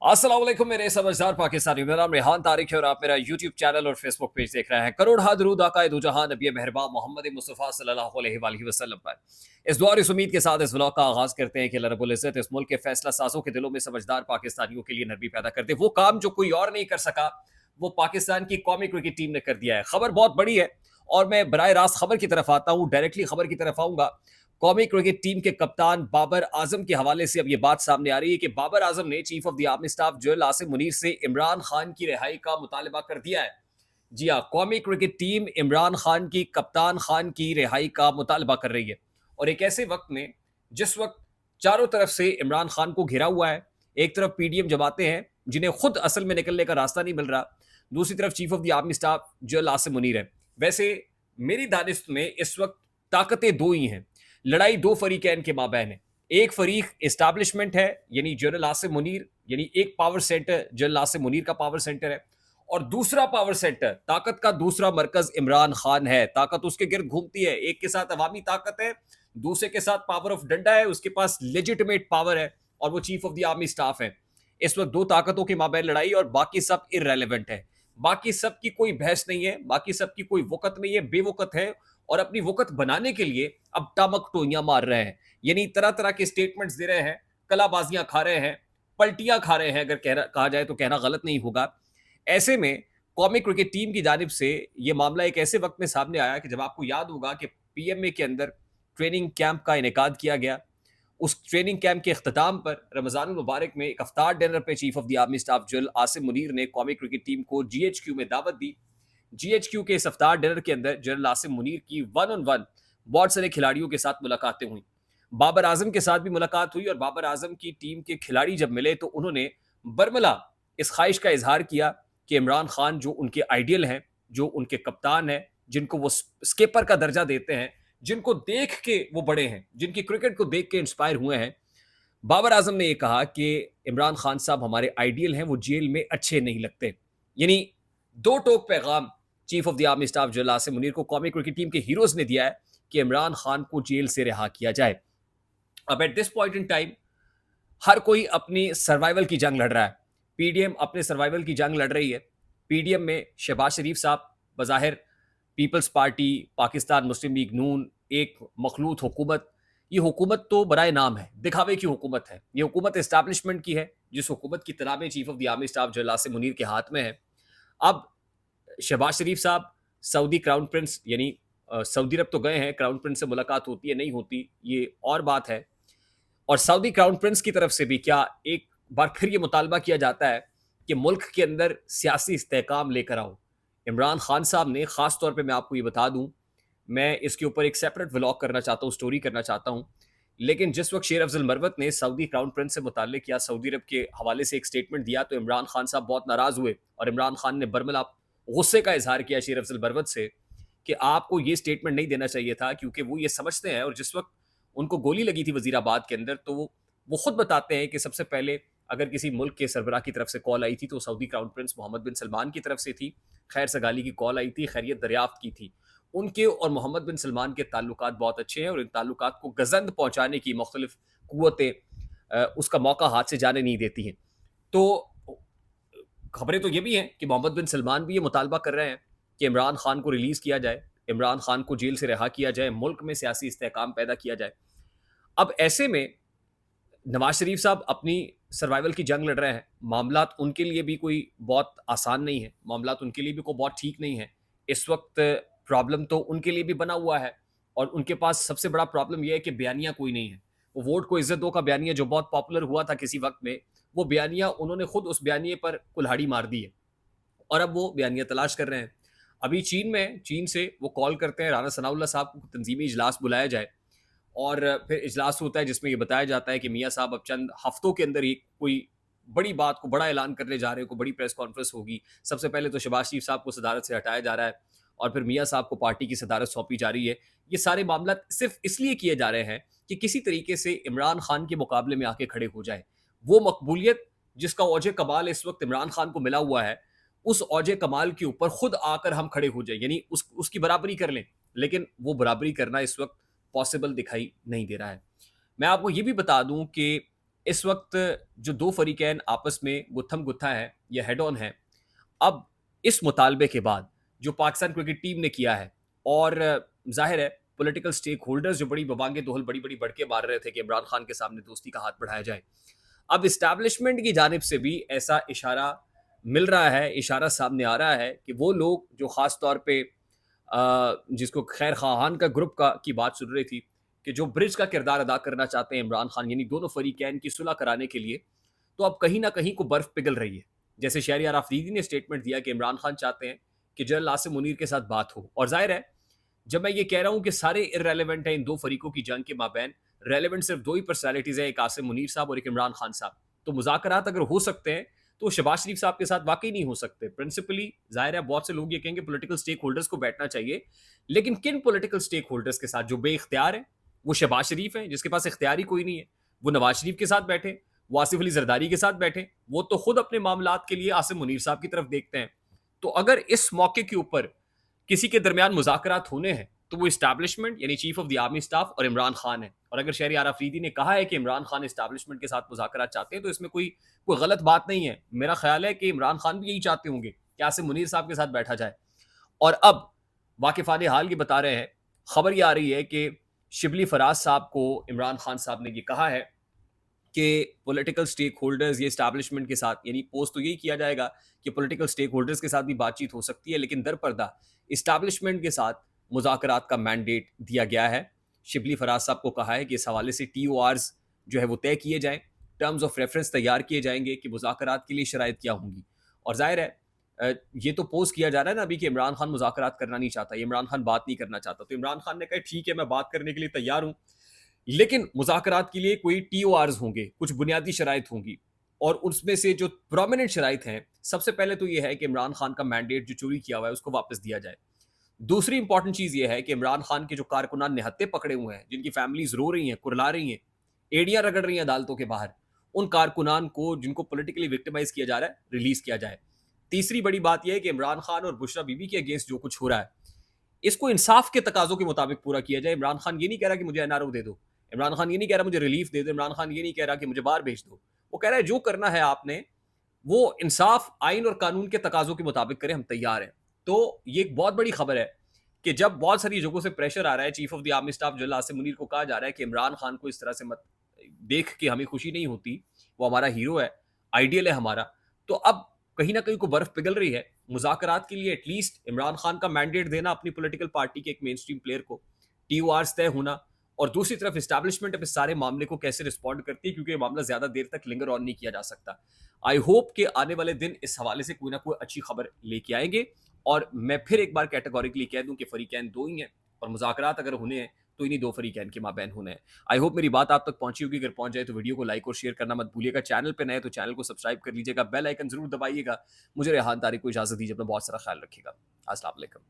अस्सलाम वालेकुम मेरे समझदार पाकिस्तानियों। मेरा नाम रेहान तारिक है और आप मेरा यूट्यूब चैनल और फेसबुक पेज देख रहे हैं। करोड़ हा दरूद आका दो जहां नबी मेहरबान मोहम्मद मुस्तफ़ा सल्लल्लाहु अलैहि वसल्लम पर। इस दुआ और इस उम्मीद के साथ इस व्लॉग का आगाज़ करते हैं कि अल्लाह रब्बुल इज़्ज़त इस मुल्क के फैसला साज़ों के दिलों में समझदार पाकिस्तानियों के लिए नरमी पैदा कर दे। वो काम जो कोई और नहीं कर सका, वो पाकिस्तान की कौमी क्रिकेट टीम ने कर दिया है। खबर बहुत बड़ी है और मैं बराह रास्त खबर की तरफ आता हूँ, डायरेक्टली खबर की तरफ आऊँगा। कौमी क्रिकेट टीम के कप्तान बाबर आजम के हवाले से अब ये बात सामने आ रही है कि बाबर आजम ने chief of the army staff general Asim Munir से इमरान खान की रिहाई का मुतालबा कर दिया है। जी हाँ, कौमी क्रिकेट टीम इमरान खान की कप्तान खान की रिहाई का मुतालबा कर रही है और एक ऐसे वक्त में जिस वक्त चारों तरफ से इमरान खान को घिरा हुआ है। एक तरफ पीडीएम जमाते हैं जिन्हें खुद असल में निकलने का रास्ता नहीं मिल रहा, दूसरी तरफ chief of the army staff general Asim Munir है। वैसे मेरी दानिश में इस वक्त ताकतें दो ही हैं, लड़ाई दो फरीकैन के माबैन है। एक फरीक इस्टेब्लिशमेंट है यानी जनरल आसिम मुनीर, यानी एक power centre general Asim Munir का पावर सेंटर है और दूसरा पावर सेंटर, ताकत का दूसरा मरकज इमरान खान है। ताकत उसके गिर्द घूमती है, एक के साथ अवामी ताकत है, दूसरे के साथ पावर ऑफ डंडा है, उसके पास लेजिटिमेट पावर है और वो chief of the army staff है। इस वक्त दो ताकतों के माबैन लड़ाई और बाकी सब इररेलेवेंट है, बाकी सब की कोई बहस नहीं है, बाकी सब की कोई वक़्त नहीं है, बेवकत है और अपनी वक़्त बनाने के लिए अब टामक टोइयां मार रहे हैं। यानी तरह तरह के स्टेटमेंट्स दे रहे हैं, कलाबाजियां खा रहे हैं, पलटियां खा रहे हैं, अगर कहा जाए तो कहना गलत नहीं होगा। ऐसे में कौमी क्रिकेट टीम की जानिब से ये मामला एक ऐसे वक्त में सामने आया कि जब आपको याद होगा कि पीएमए के अंदर ट्रेनिंग कैंप का इनेकाद किया गया। उस ट्रेनिंग कैंप के अख्ताम पर रमज़ान मुबारक में एक अफ्तार डिनर पे chief of the army staff general Asim Munir ने कौमी क्रिकेट टीम को जीएचक्यू में दावत दी। जीएचक्यू के इस अफ्तार डिनर के अंदर जनरल आसिम मुनीर की वन ऑन वन बहुत सारे खिलाड़ियों के साथ मुलाकातें हुई। बाबर आजम के साथ भी मुलाकात हुई और बाबर आजम की टीम के खिलाड़ी जब मिले तो उन्होंने बरमला इस ख्वाहिश का इजहार किया कि इमरान खान जो उनके आइडियल हैं, जो उनके कप्तान हैं, जिनको वो स्केपर का दर्जा देते हैं, जिनको देख के वो बड़े हैं, जिनकी क्रिकेट को देख के इंस्पायर हुए हैं, बाबर आजम ने यह कहा कि इमरान खान साहब हमारे आइडियल हैं, वो जेल में अच्छे नहीं लगते। यानी दो टोक पैगाम chief of the army staff general Asim Munir को कौमी क्रिकेट टीम के हीरोज ने दिया है कि इमरान खान को जेल से रिहा किया जाए। अब at this point in time हर कोई अपनी सर्वाइवल की जंग लड़ रहा है। पीडीएम अपने सर्वाइवल की जंग लड़ रही है। पीडीएम में शहबाज शरीफ साहब बज़ाहिर पीपल्स पार्टी, पाकिस्तान मुस्लिम लीग नून, एक मखलूत हुकूमत, ये हुकूमत तो बराए नाम है, दिखावे की हुकूमत है। ये हुकूमत एस्टैब्लिशमेंट की है, जिस हुकूमत की तनाबें chief of the army staff general Asim Munir के हाथ में है। अब शहबाज शरीफ साहब सऊदी क्राउन प्रिंस यानी सऊदी अरब तो गए हैं, क्राउन प्रिंस से मुलाकात होती है नहीं होती ये और बात है। और सऊदी क्राउन प्रिंस की तरफ से भी क्या एक बार फिर ये मुतालबा किया जाता है कि मुल्क के अंदर सियासी इस्तेहकाम लेकर आओ। इमरान खान साहब ने ख़ास तौर पे मैं आपको ये बता दूं, मैं इसके ऊपर एक सेपरेट व्लॉग करना चाहता हूँ, स्टोरी करना चाहता हूँ। लेकिन जिस वक्त शेर अफजल मरवत ने सऊदी क्राउन प्रिंस से मुताल्लिक या सऊदी अरब के हवाले से एक स्टेटमेंट दिया तो इमरान खान साहब बहुत नाराज़ हुए और इमरान खान ने बरमला गुस्से का इजहार किया शेर अफजल मरवत से कि आपको ये स्टेटमेंट नहीं देना चाहिए था, क्योंकि वो ये समझते हैं और जिस वक्त उनको गोली लगी थी वजीराबाद के अंदर तो वो खुद बताते हैं कि सबसे पहले अगर किसी मुल्क के सरबराह की तरफ से कॉल आई थी तो सऊदी क्राउन प्रिंस मोहम्मद बिन सलमान की तरफ से थी। खैर सगाली की कॉल आई थी, खैरियत दरियाफ्त की थी। उनके और मोहम्मद बिन सलमान के ताल्लुकात बहुत अच्छे हैं और इन ताल्लुकात को गजंद पहुंचाने की मुख्तलिफ कुव्वतें उसका मौका हाथ से जाने नहीं देती हैं। तो खबरें तो ये भी हैं कि मोहम्मद बिन सलमान भी ये मुतालबा कर रहे हैं कि इमरान खान को रिलीज़ किया जाए, इमरान खान को जेल से रिहा किया जाए, मुल्क में सियासी इस्तेहकाम पैदा किया जाए। अब ऐसे में नवाज शरीफ साहब अपनी सर्वाइवल की जंग लड़ रहे हैं। मामलात उनके लिए भी कोई बहुत आसान नहीं है, मामलात उनके लिए भी कोई बहुत ठीक नहीं है। इस वक्त प्रॉब्लम तो उनके लिए भी बना हुआ है और उनके पास सबसे बड़ा प्रॉब्लम यह है कि बयानिया कोई नहीं है। वो वोट को इज्जत दो का बयानिया जो बहुत पॉपुलर हुआ था किसी वक्त में, वो बयानिया उन्होंने खुद उस बयानिए पर कुल्हाड़ी मार दी है और अब वो बयानिया तलाश कर रहे हैं। अभी चीन से वो कॉल करते हैं राना सनाउल्लाह साहब को तंजीमी इजलास बुलाया जाए और फिर इजलास होता है जिसमें ये बताया जाता है कि मियाँ साहब अब चंद हफ्तों के अंदर ही कोई बड़ी बात को बड़ा ऐलान करने जा रहे हैं, कोई बड़ी प्रेस कॉन्फ्रेंस होगी। सबसे पहले तो शहबाज शरीफ साहब को सदारत से हटाया जा रहा है और फिर मियाँ साहब को पार्टी की सदारत सौंपी जा रही है। ये सारे मामला सिर्फ इसलिए किए जा रहे हैं कि किसी तरीके से इमरान खान के मुकाबले में आके खड़े हो जाए। वो मकबूलियत जिसका औजे कमाल इस वक्त इमरान खान को मिला हुआ है, उस औजे कमाल के ऊपर खुद आकर हम खड़े हो जाए, यानी उसकी बराबरी कर लें। लेकिन वो बराबरी करना इस वक्त पॉसिबल दिखाई नहीं दे रहा है। मैं आपको ये भी बता दूं कि इस वक्त जो दो फरीकैन आपस में गुत्थम गुत्था है या हेड ऑन है, अब इस मुतालबे के बाद जो पाकिस्तान क्रिकेट टीम ने किया है, और जाहिर है पॉलिटिकल स्टेक होल्डर्स जो बड़ी बबांगे दोहल बड़ी बड़ी बढ़के मार रहे थे कि इमरान खान के सामने दोस्ती का हाथ बढ़ाया जाए, अब इस्टेब्लिशमेंट की जानिब से भी ऐसा इशारा मिल रहा है, इशारा सामने आ रहा है कि वो लोग जो ख़ास तौर पे जिसको खैर खान का ग्रुप का की बात सुन रही थी कि जो ब्रिज का किरदार अदा करना चाहते हैं इमरान खान, यानी दोनों फरीकैन की सुलह कराने के लिए, तो अब कहीं ना कहीं को बर्फ पिघल रही है। जैसे शहरियार आफरीदी ने स्टेटमेंट दिया कि इमरान खान चाहते हैं कि जनरल आसिम मुनीर के साथ बात हो, और जाहिर है जब मैं ये कह रहा हूं कि सारे इररेलेवेंट हैं इन दो फरीकों की जंग के माबैन, रेलेवेंट सिर्फ दो ही पर्सनैलिटीज है, एक आसिम मुनीर साहब और एक इमरान खान साहब। तो मुज़ाकरात अगर हो सकते हैं तो शहबाज शरीफ साहब के साथ वाकई नहीं हो सकते। प्रिंसिपली जाहिर है बहुत से लोग ये कहेंगे पॉलिटिकल स्टेक होल्डर्स को बैठना चाहिए, लेकिन किन पॉलिटिकल स्टेक होल्डर्स के साथ? जो बेइख्तियार है, वो शहबाज शरीफ है जिसके पास इख्तियार ही कोई नहीं है, वो नवाज शरीफ के साथ बैठे, वो आसिफ अली जरदारी के साथ बैठे, वो तो खुद अपने मामलात के लिए आसिम मुनीर साहब की तरफ देखते हैं। तो अगर इस मौके के ऊपर किसी के दरमियान मुज़ाकरात होने हैं तो वो इस्टेब्लिशमेंट यानी chief of the army staff और इमरान खान है। और अगर शहरियार आफरीदी ने कहा है कि इमरान खान इस्टेब्लिशमेंट के साथ मुज़ाकरात चाहते हैं तो इसमें कोई कोई गलत बात नहीं है। मेरा ख्याल है कि इमरान खान भी यही चाहते होंगे कि आसिम मुनीर साहब के साथ बैठा जाए। और अब वाकिफान हाल ये बता रहे हैं, खबर ये आ रही है कि शिबली फराज साहब को इमरान खान साहब ने ये कहा है कि पॉलिटिकल स्टेक होल्डर्स ये इस्टेब्लिशमेंट के साथ, यानी पोस्ट तो यही किया जाएगा कि पॉलिटिकल स्टेक होल्डर्स के साथ भी बातचीत हो सकती है, लेकिन दरपर्दा इस्टेब्लिशमेंट के साथ मुज़ाकरात का मैंडेट दिया गया है। शिबली फराज साहब को कहा है कि इस हवाले से TORs जो है वो तय किए जाएँ, टर्म्स ऑफ रेफरेंस तैयार किए जाएंगे कि मुज़ाकरात के लिए शराइत क्या होंगी। और जाहिर है ये तो पोस्ट किया जा रहा है ना अभी कि इमरान खान मुज़ाकरात करना नहीं चाहता, इमरान खान बात नहीं करना चाहता। तो इमरान खान ने कहा ठीक है मैं बात करने के लिए तैयार हूँ, लेकिन मुज़ाकरात के लिए कोई TORs होंगे, कुछ बुनियादी शराइत होंगी, और उसमें से जो प्रोमिनेंट शराइत हैं, सबसे पहले तो ये है कि इमरान खान का मैंडेट जो चोरी किया हुआ है उसको वापस दिया जाए। दूसरी इंपॉर्टेंट चीज़ ये है कि इमरान खान के जो कारकुनान निहत्थे पकड़े हुए हैं, जिनकी फैमिलीज रो रही हैं, कुरला रही हैं, एड़ियां रगड़ रही हैं अदालतों के बाहर, उन कारकुनान को जिनको पॉलिटिकली विक्टिमाइज किया जा रहा है रिलीज किया जाए। तीसरी बड़ी बात यह है कि इमरान खान और बुशरा बीबी के अगेंस्ट जो कुछ हो रहा है इसको इंसाफ के तकाजों के मुताबिक पूरा किया जाए। इमरान खान ये नहीं कह रहा कि मुझे NRO दे दो, इमरान खान ये नहीं कह रहा मुझे रिलीफ दे दो, इमरान खान ये नहीं कह रहा कि मुझे बाहर भेज दो। वो कह रहा है जो करना है आपने वो इंसाफ आइन और कानून के तकाजों के मुताबिक करें, हम तैयार हैं। तो ये एक बहुत बड़ी खबर है कि जब बहुत सारी जगहों से प्रेशर आ रहा है, chief of the army staff general Asim Munir को कहा जा रहा है कि इमरान खान को इस तरह से मत देख के हमें खुशी नहीं होती, वो हमारा हीरो है, आइडियल है हमारा। तो अब कहीं ना कहीं को बर्फ पिघल रही है। मुज़ाकरात के लिए एटलीस्ट इमरान खान का मैंडेट देना अपनी पॉलिटिकल पार्टी के एक मेन स्ट्रीम प्लेयर को, TORs तय होना, और दूसरी तरफ इस्टेब्लिशमेंट अब इस सारे मामले को कैसे रिस्पॉन्ड करती है, क्योंकि ये मामला ज्यादा देर तक लिंगर ऑन नहीं किया जा सकता। आई होप कि आने वाले दिन इस हवाले से कोई ना कोई अच्छी खबर लेके आएंगे। और मैं फिर एक बार कैटेगोरिकली कह दूं कि फरीकैन दो ही हैं, और मुज़ाकरात अगर होने हैं तो इन्हीं दो फरीकैन के माबैन होने हैं। आई होप मेरी बात आप तक पहुंची होगी। अगर पहुंच जाए तो वीडियो को लाइक और शेयर करना मत भूलिएगा। चैनल पे नए तो चैनल को सब्सक्राइब कर लीजिएगा, बेल आइकन जरूर दबाइएगा। मुझे रेहान तारिक को इजाजत दीजिए, अपना बहुत सारा ख्याल रखिएगा। अस्सलाम वालेकुम।